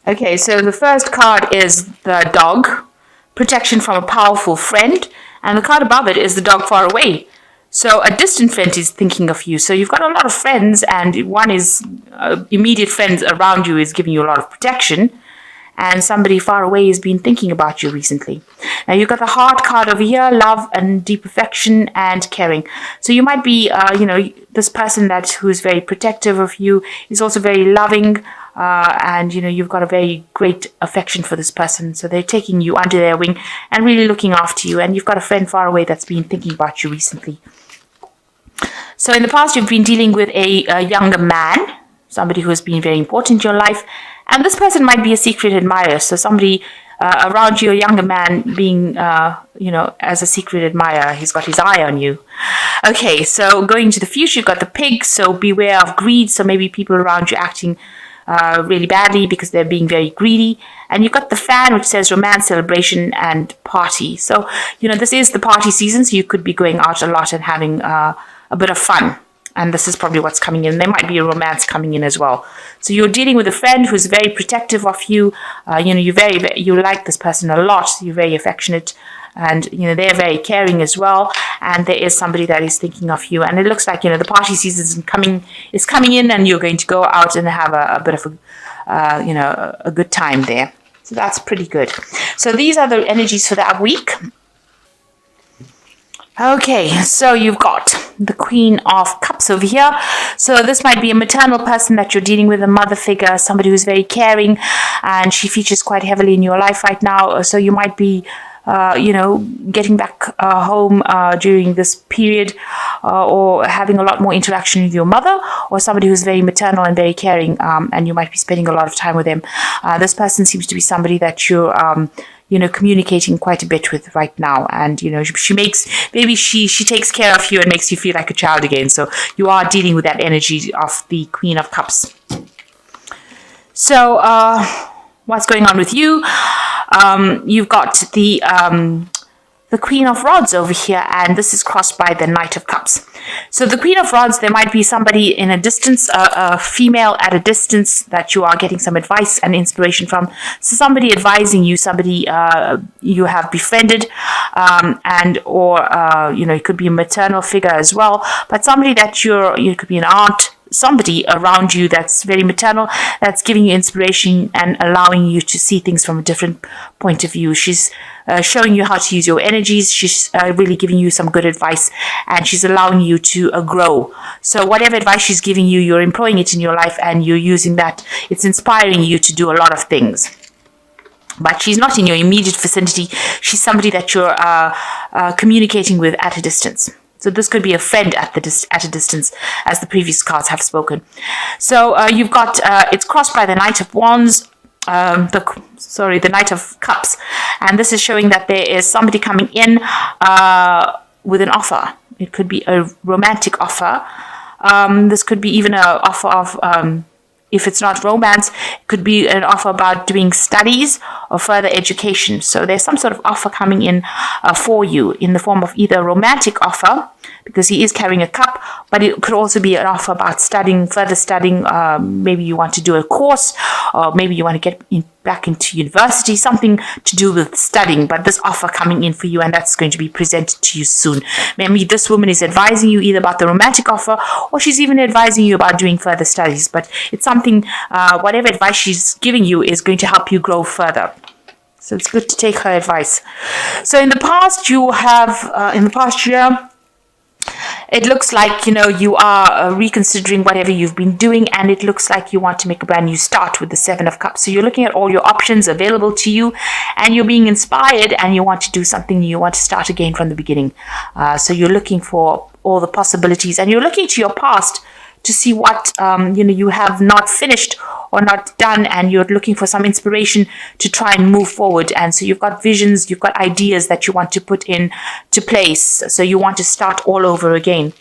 Okay, so the first card is the dog, protection from a powerful friend, and the card above it is the dog far away. So a distant friend is thinking of you. So you've got a lot of friends, and one is immediate friends around you is giving you a lot of protection, and somebody far away has been thinking about you recently. Now you've got the heart card over here, love and deep affection and caring. So you might be, this person who is very protective of you is also very loving, and you've got a very great affection for this person. So they're taking you under their wing and really looking after you. And you've got a friend far away that's been thinking about you recently. So in the past, you've been dealing with a younger man, somebody who has been very important in your life. And this person might be a secret admirer. So somebody around you, a younger man being, as a secret admirer, he's got his eye on you. Okay, so going to the future, you've got the pig. So beware of greed. So maybe people around you acting really badly because they're being very greedy. And you've got the fan, which says romance, celebration, and party. So, this is the party season. So you could be going out a lot and having a bit of fun. And this is probably what's coming in. There might be a romance coming in as well. So you're dealing with a friend who's very protective of you. You like this person a lot. You're very affectionate, and they're very caring as well. And there is somebody that is thinking of you. And it looks like the party season is coming in, and you're going to go out and have a bit of a good time there. So that's pretty good. So these are the energies for that week. Okay, so you've got the Queen of Cups over here. So this might be a maternal person that you're dealing with, a mother figure, somebody who's very caring, and she features quite heavily in your life right now. So you might be, getting back home during this period, or having a lot more interaction with your mother, or somebody who's very maternal and very caring, and you might be spending a lot of time with them. This person seems to be somebody that you're communicating quite a bit with right now. And, she takes care of you and makes you feel like a child again. So you are dealing with that energy of the Queen of Cups. So what's going on with you? You've got the Queen of Rods over here, and this is crossed by the Knight of Cups. So the Queen of Rods, there might be somebody in a distance, a female at a distance that you are getting some advice and inspiration from. So somebody advising you, somebody you have befriended, it could be a maternal figure as well, but somebody that you could be an aunt, somebody around you that's very maternal, that's giving you inspiration and allowing you to see things from a different point of view. She's showing you how to use your energies. She's really giving you some good advice, and she's allowing you to grow. So whatever advice she's giving you, you're employing it in your life, and you're using that. It's inspiring you to do a lot of things. But she's not in your immediate vicinity. She's somebody that you're communicating with at a distance. So this could be a friend at a distance, as the previous cards have spoken. So you've got, it's crossed by the Knight of Wands, the Knight of Cups. And this is showing that there is somebody coming in with an offer. It could be a romantic offer. This could be even an offer of, if it's not romance, it could be an offer about doing studies or further education. So there's some sort of offer coming in for you in the form of either a romantic offer, because he is carrying a cup, but it could also be an offer about further studying. Maybe you want to do a course, or maybe you want to get back into university, something to do with studying, but this offer coming in for you, and that's going to be presented to you soon. Maybe this woman is advising you either about the romantic offer, or she's even advising you about doing further studies, but it's something, whatever advice she's giving you is going to help you grow further. So it's good to take her advice. So in the past, in the past year, it looks like, you are reconsidering whatever you've been doing, and it looks like you want to make a brand new start with the Seven of Cups. So you're looking at all your options available to you, and you're being inspired, and you want to do something new. You want to start again from the beginning. So you're looking for all the possibilities, and you're looking to your past to see what, you have not finished or not done, and you're looking for some inspiration to try and move forward. And so you've got visions, you've got ideas that you want to put in to place. So you want to start all over again.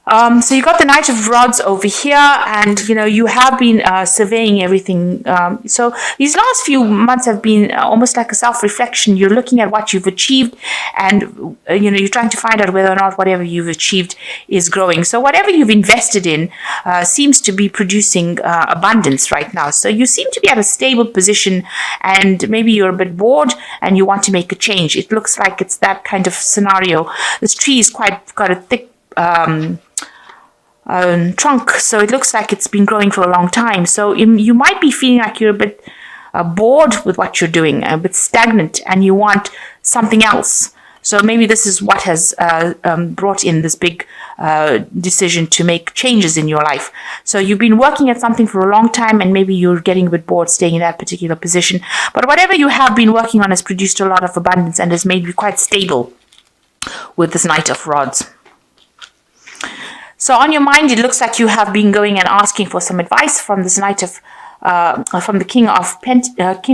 So you got the Knight of Rods over here, and you have been surveying everything. So these last few months have been almost like a self-reflection. You're looking at what you've achieved, and you're trying to find out whether or not whatever you've achieved is growing. So whatever you've invested in seems to be producing abundance right now. So you seem to be at a stable position, and maybe you're a bit bored and you want to make a change. It looks like it's that kind of scenario. This tree is got a thick trunk, so it looks like it's been growing for a long time. So you might be feeling like you're a bit bored with what you're doing, a bit stagnant, and you want something else. So maybe this is what has brought in this big decision to make changes in your life. So you've been working at something for a long time, and maybe you're getting a bit bored staying in that particular position. But whatever you have been working on has produced a lot of abundance and has made you quite stable with this Knight of Rods. So on your mind, it looks like you have been going and asking for some advice from this from the King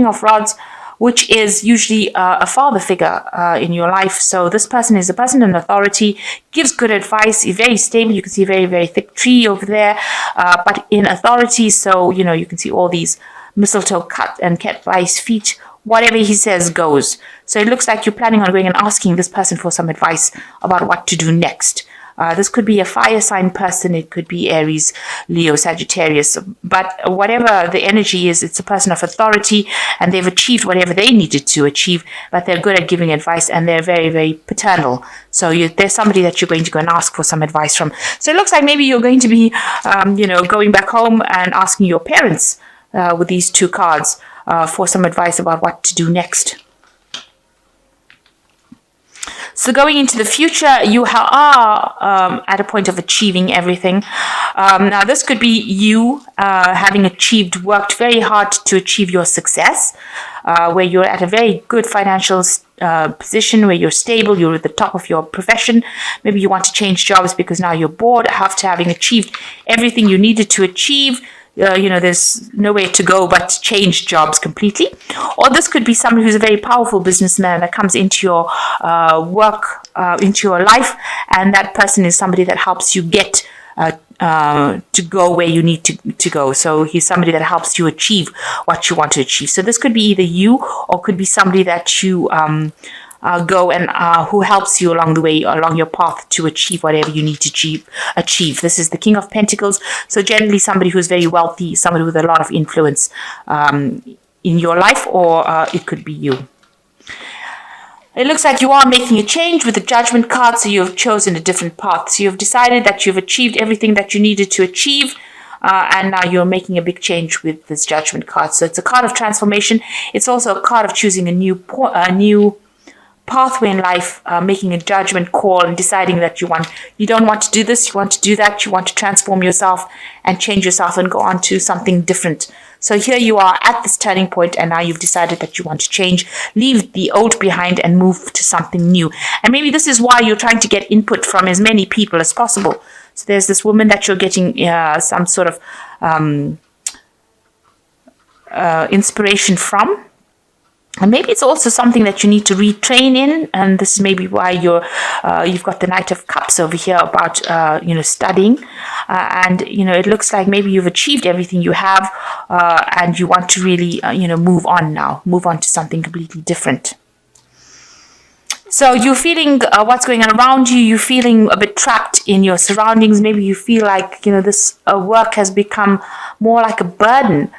of Rods, which is usually a father figure in your life. So this person is a person in authority, gives good advice, is very stable. You can see a very, very thick tree over there, but in authority. So, you can see all these mistletoe cut and kept by his feet. Whatever he says goes. So it looks like you're planning on going and asking this person for some advice about what to do next. This could be a fire sign person. It could be Aries, Leo, Sagittarius. But whatever the energy is, it's a person of authority, and they've achieved whatever they needed to achieve, but they're good at giving advice, and they're very, very paternal. So there's somebody that you're going to go and ask for some advice from. So it looks like maybe you're going to be, going back home and asking your parents with these two cards for some advice about what to do next. So going into the future, you are at a point of achieving everything. Now, this could be you having worked very hard to achieve your success, where you're at a very good financial position, where you're stable, you're at the top of your profession. Maybe you want to change jobs because now you're bored after having achieved everything you needed to achieve. There's nowhere to go but change jobs completely. Or this could be somebody who's a very powerful businessman that comes into your work, into your life, and that person is somebody that helps you get to go where you need to go. So he's somebody that helps you achieve what you want to achieve. So this could be either you, or could be somebody that you go and who helps you along the way, along your path to achieve whatever you need to achieve. This is the King of Pentacles. So generally somebody who's very wealthy, somebody with a lot of influence in your life, or it could be you. It looks like you are making a change with the Judgment card, so you've chosen a different path. So you've decided that you've achieved everything that you needed to achieve, and now you're making a big change with this Judgment card. So it's a card of transformation. It's also a card of choosing a new pathway in life, making a judgment call and deciding that you don't want to do this, you want to do that, you want to transform yourself and change yourself and go on to something different. So here you are at this turning point, and now you've decided that you want to change, leave the old behind and move to something new. And maybe this is why you're trying to get input from as many people as possible. So there's this woman that you're getting some sort of inspiration from. And maybe it's also something that you need to retrain in, and this is maybe why you've got the Knight of Cups over here about studying, and it looks like maybe you've achieved everything you have, and you want to really move on to something completely different. So you're feeling what's going on around you. You're feeling a bit trapped in your surroundings. Maybe you feel like this work has become more like a burden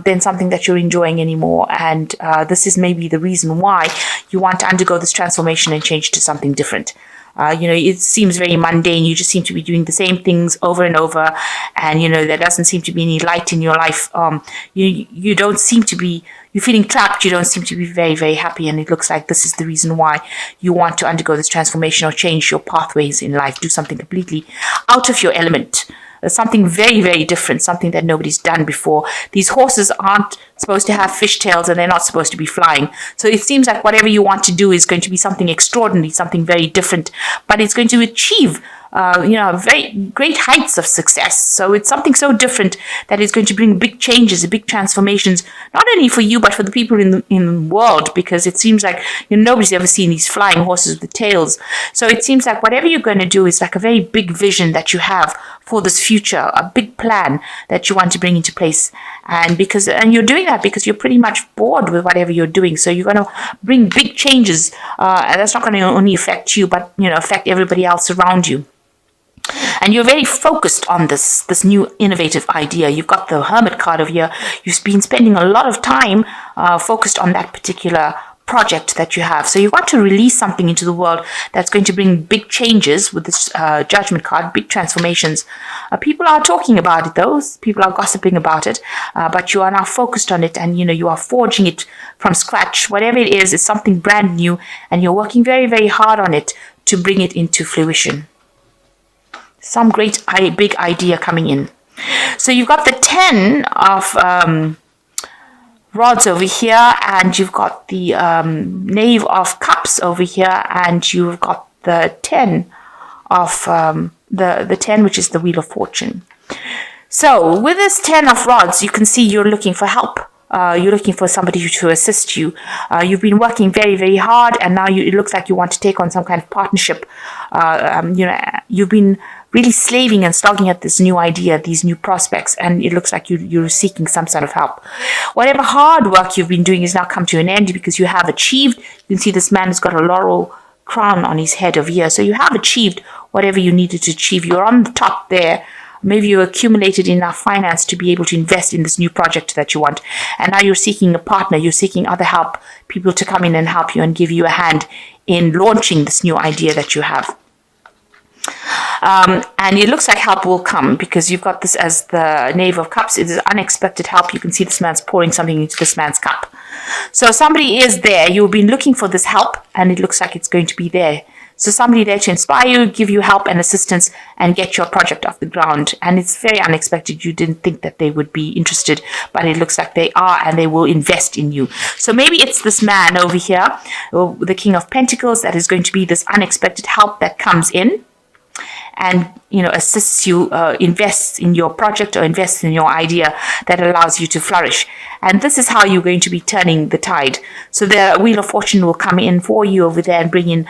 than something that you're enjoying anymore. And this is maybe the reason why you want to undergo this transformation and change to something different. It seems very mundane. You just seem to be doing the same things over and over. And, there doesn't seem to be any light in your life. You don't seem to be, you're feeling trapped. You don't seem to be very, very happy. And it looks like this is the reason why you want to undergo this transformation or change your pathways in life. Do something completely out of your element. Something very, very different, something that nobody's done before. These horses aren't supposed to have fishtails, and they're not supposed to be flying. So it seems like whatever you want to do is going to be something extraordinary, something very different, but it's going to achieve very great heights of success. So it's something so different that is going to bring big changes, big transformations, not only for you, but for the people in the world, because it seems like nobody's ever seen these flying horses with tails. So it seems like whatever you're going to do is like a very big vision that you have for this future, a big plan that you want to bring into place. And you're doing that because you're pretty much bored with whatever you're doing. So you're going to bring big changes, and that's not going to only affect you, but affect everybody else around you. And you're very focused on this new innovative idea. You've got the Hermit card over here. You've been spending a lot of time focused on that particular project that you have. So you want to release something into the world that's going to bring big changes with this Judgment card, big transformations. People are talking about it, though. People are gossiping about it, but you are now focused on it, and you are forging it from scratch. Whatever it is, it's something brand new, and you're working very, very hard on it to bring it into fruition. Some great big idea coming in. So you've got the 10 of rods over here, and you've got the Knave of Cups over here, and you've got the 10 of the 10, which is the Wheel of Fortune. So with this 10 of rods, you can see you're looking for help. You're looking for somebody to assist you. You've been working very, very hard, and now it looks like you want to take on some kind of partnership. You've been really slaving and slogging at this new idea, these new prospects, and it looks like you're seeking some sort of help. Whatever hard work you've been doing has now come to an end because you have achieved. You can see this man has got a laurel crown on his head over here. So you have achieved whatever you needed to achieve. You're on the top there. Maybe you accumulated enough finance to be able to invest in this new project that you want. And now you're seeking a partner. You're seeking other help, people to come in and help you and give you a hand in launching this new idea that you have. And it looks like help will come because you've got this as the Knave of Cups. It is unexpected help. You can see this man's pouring something into this man's cup. So somebody is there. You've been looking for this help, and it looks like it's going to be there. So somebody there to inspire you, give you help and assistance, and get your project off the ground. And it's very unexpected. You didn't think that they would be interested, but it looks like they are, and they will invest in you. So maybe it's this man over here, the King of Pentacles, that is going to be this unexpected help that comes in and assists you, invests in your project or invests in your idea that allows you to flourish. And this is how you're going to be turning the tide. So the Wheel of Fortune will come in for you over there and bring in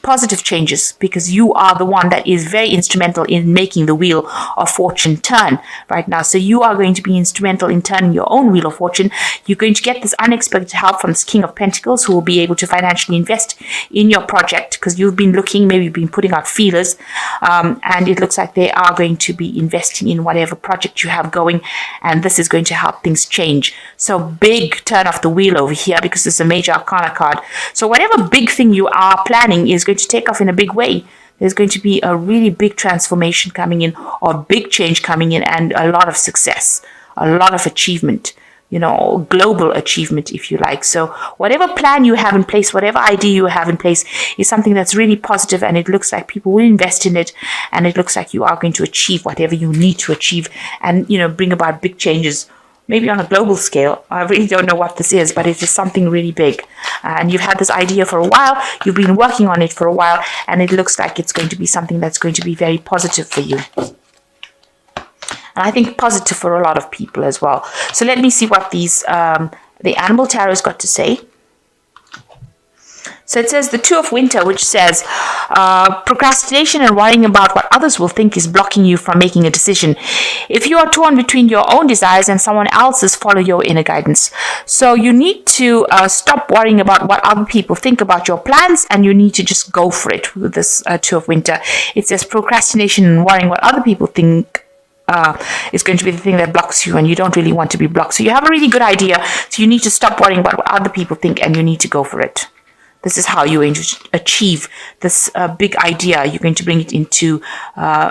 positive changes, because you are the one that is very instrumental in making the Wheel of Fortune turn right now. So you are going to be instrumental in turning your own Wheel of Fortune. You're going to get this unexpected help from this King of Pentacles, who will be able to financially invest in your project, because you've been looking, maybe you've been putting out feelers, and it looks like they are going to be investing in whatever project you have going, and this is going to help things change. So big turn of the wheel over here, because it's a major arcana card. So whatever big thing you are planning is going to take off in a big way. There's going to be a really big transformation coming in, or big change coming in, and a lot of success, a lot of achievement, global achievement, if you like. So whatever plan you have in place, whatever idea you have in place, is something that's really positive, and it looks like people will invest in it, and it looks like you are going to achieve whatever you need to achieve, and bring about big changes, maybe on a global scale. I really don't know what this is, but it is something really big. And you've had this idea for a while, you've been working on it for a while, and it looks like it's going to be something that's going to be very positive for you. And I think positive for a lot of people as well. So let me see what these the Animal Tarot's got to say. So it says the Two of Winter, which says procrastination and worrying about what others will think is blocking you from making a decision. If you are torn between your own desires and someone else's, follow your inner guidance. So you need to stop worrying about what other people think about your plans, and you need to just go for it with this Two of Winter. It says procrastination and worrying what other people think is going to be the thing that blocks you, and you don't really want to be blocked. So you have a really good idea, so you need to stop worrying about what other people think, and you need to go for it. This is how you're going to achieve this big idea. You're going to bring it into,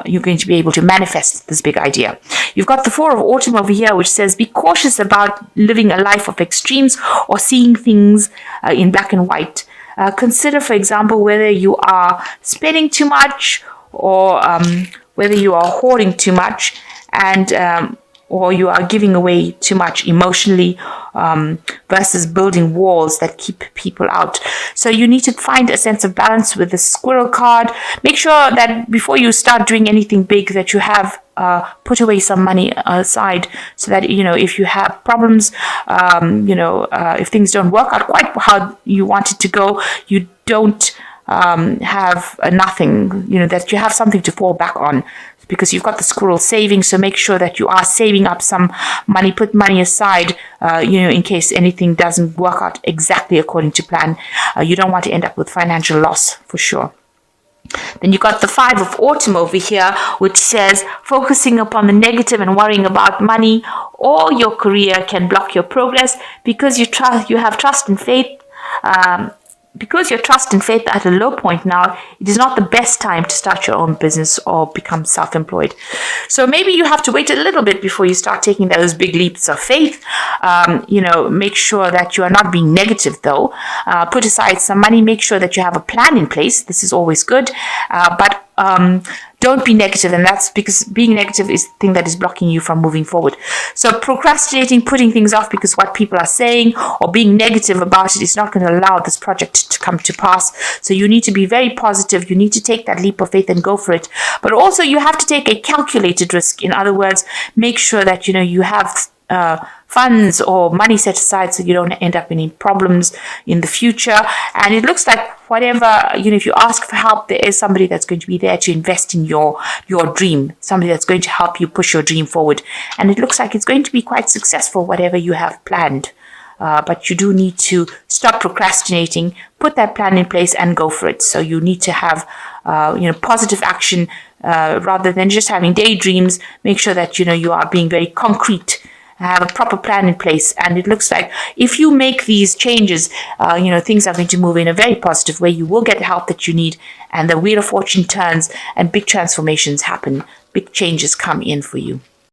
you're going to be able to manifest this big idea. You've got the Four of Autumn over here, which says be cautious about living a life of extremes or seeing things in black and white. Consider, for example, whether you are spending too much, or whether you are hoarding too much, and or you are giving away too much emotionally, versus building walls that keep people out. So you need to find a sense of balance with the squirrel card. Make sure that before you start doing anything big that you have put away some money aside, so that if you have problems, if things don't work out quite how you want it to go, you don't have nothing, that you have something to fall back on, because you've got the squirrel saving. So make sure that you are saving up some money, put money aside, in case anything doesn't work out exactly according to plan. You don't want to end up with financial loss for sure. Then you got the 5 of Autumn over here, which says focusing upon the negative and worrying about money or your career can block your progress, because you have trust and faith. Because your trust and faith are at a low point now, it is not the best time to start your own business or become self-employed. So maybe you have to wait a little bit before you start taking those big leaps of faith. Make sure that you are not being negative though. Put aside some money, make sure that you have a plan in place. This is always good. But don't be negative, and that's because being negative is the thing that is blocking you from moving forward. So procrastinating, putting things off because what people are saying, or being negative about it, is not going to allow this project to come to pass. So you need to be very positive. You need to take that leap of faith and go for it. But also you have to take a calculated risk. In other words, make sure that you have funds or money set aside so you don't end up in any problems in the future. And it looks like whatever, if you ask for help, there is somebody that's going to be there to invest in your dream, somebody that's going to help you push your dream forward. And it looks like it's going to be quite successful, whatever you have planned. But you do need to stop procrastinating, put that plan in place and go for it. So you need to have, positive action rather than just having daydreams. Make sure that, you are being very concrete, have a proper plan in place. And it looks like if you make these changes, things are going to move in a very positive way. You will get the help that you need, and the wheel of fortune turns and big transformations happen. Big changes come in for you.